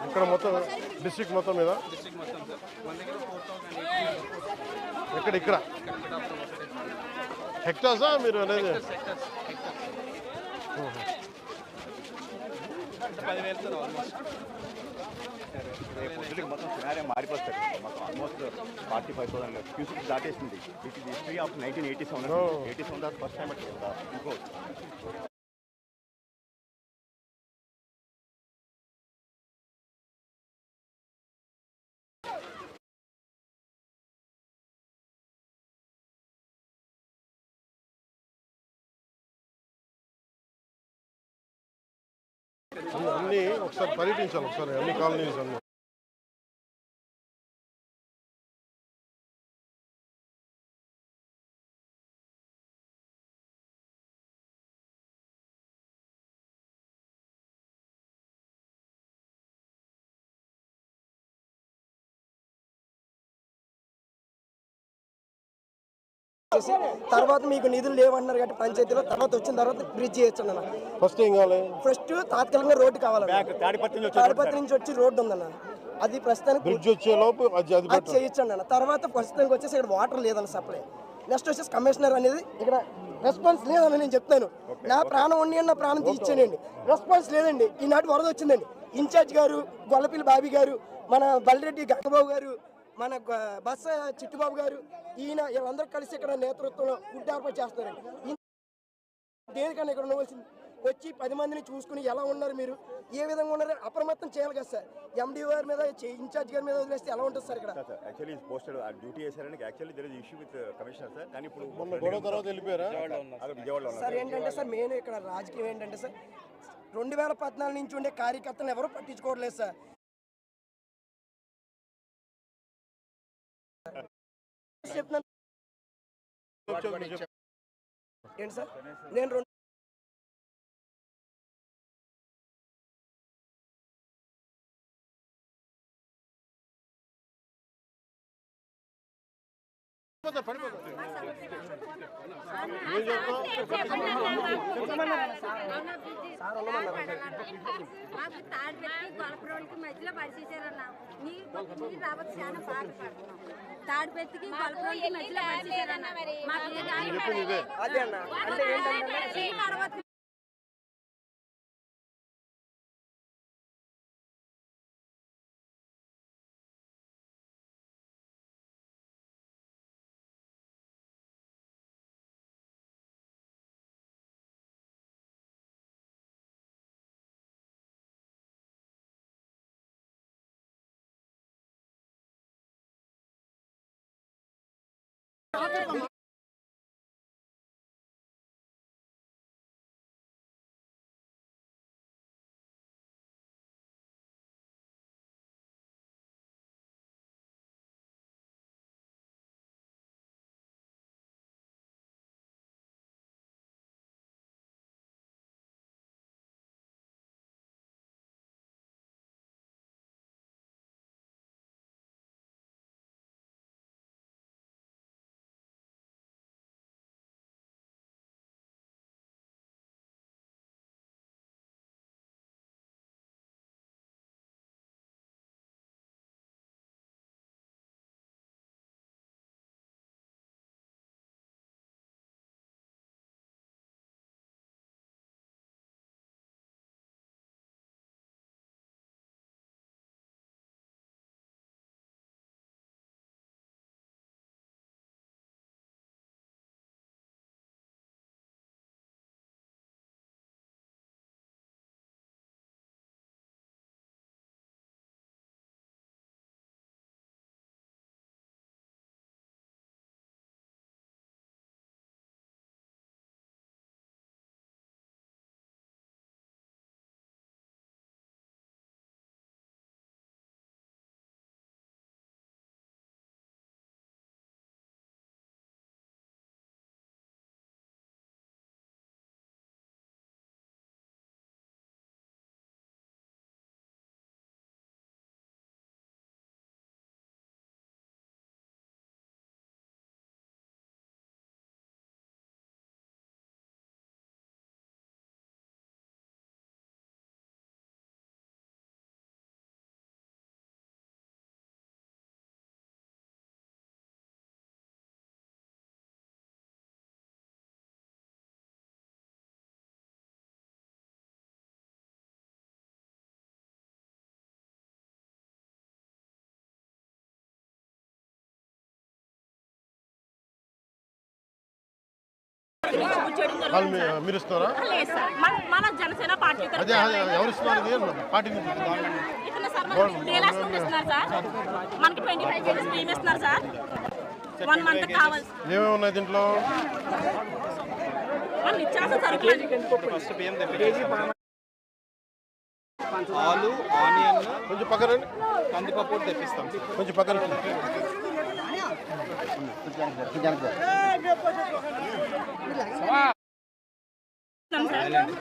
ఇక్కడ మొత్తం డిస్ట్రిక్ట్ మొత్తం మీద ఎక్కడ ఇక్కడ హెక్టార్సా మీరు అనేది? 10,000 మొత్తం సినారియో మారిపోతుంది. మొత్తం ఆల్మోస్ట్ 45,000 క్యూసిక్ దాటేసింది. ఇట్ ఈస్ హిస్టరీ ఆఫ్ 1987 దాకా ఫస్ట్ టైం ఇంకో అన్నీ ఒకసారి పర్యటించాలి, ఒకసారి అన్ని కాలనీస్ అన్నీ. తర్వాత మీకు నిధులు లేవన్నారు కాబట్టి పంచాయతీలో తర్వాత వచ్చిన తర్వాత బ్రిడ్జ్ చేయొచ్చు అన్న. ఫస్ట్ ఏం కావాలి? ఫస్ట్ తాత్కాలికంగా రోడ్డు కావాలన్న. తాడిపత్రి నుంచి వచ్చి రోడ్డు ఉందన్న, అది ప్రస్తుతానికి బ్రిడ్జ్ వచ్చే లోపు అది చేయొచ్చు అన్న. తర్వాత ప్రస్తుతానికి వచ్చేసి ఇక్కడ వాటర్ లేదన్న సప్లై. నెక్స్ట్ వచ్చేసి కమిషనర్ అనేది ఇక్కడ రెస్పాన్స్ లేదని నేను చెప్తాను. నా ప్రాణం ఉండి నా ప్రాణం తీర్చానండి, రెస్పాన్స్ లేదండి. ఈనాటి వరద వచ్చిందండి. ఇన్ఛార్జ్ గారు గొల్లపిల్లి బాబీ గారు, మన బల్రెడ్డి గంగబాబు గారు, మన బస్స చిట్టుబాబు గారు, ఈయన వీళ్ళందరూ కలిసి ఇక్కడ నేతృత్వంలో ఫుడ్ ఏర్పాటు చేస్తున్నారండి. దేనికన్నా ఇక్కడ ఉండవలసింది వచ్చి 10 మందిని చూసుకుని ఎలా ఉన్నారు, మీరు ఏ విధంగా ఉన్నారు అప్రమత్తం చేయాలి కదా సార్. ఎండి గారి మీద ఇన్ఛార్జ్ గారి మీద వదిలేస్తే ఎలా ఉంటుంది సార్? ఇక్కడ యాక్చువల్లీ పోస్టెడ్ డ్యూటీ చేశారని actually there is issue with commissioner sir. కానీ ఇప్పుడు గొడవ తర్వాత వెళ్ళిపోయారా? విజయవాడలో సార్ ఏంటంటే సార్ మెయిన్ ఇక్కడ రాజకీయం ఏంటంటే సార్ 2014 నుంచి ఉండే కార్యకర్తలు ఎవరు పట్టించుకోవట్లేదు సార్. చెప్తున్నాను ఏంటి సార్, నేను మధ్యలో పరిచేసారన్న. రాబోతు చాలా బాధపడుతున్నాం. తాడిపెత్తికి గొల్లపురంకి మధ్యలో పరిచేసారన్న. అదే అన్న అంటే ఏంటంటే డబ్బులు ఇచ్చి కూర్చోడం వాళ్ళు జరుగుతుంది మీరు ఇస్తున్నారా? సార్. లేదు సార్, మన జనసేన పార్టీ తరఫున అదే ఎవరు ఇస్తున్నారు ఇది? పార్టీ నుంచి ఇతను సార్ మనకి డీలర్స్ నుండి ఇస్తున్నారు సార్. మనకి 25 కేజీస్ బియ్యం ఇస్తున్నారు సార్. 1 మంత్ కావాలి ఏమేమి ఉన్నాయి దీంట్లో? మనం నిత్యావసర సరుకులు ఆలు, ఆనియన్, కొంచెం పక్కన రండి. కందిపప్పు కూడా తెప్పిస్తాం. కొంచెం పక్కన రండి. ఇస్తున్నాం సార్.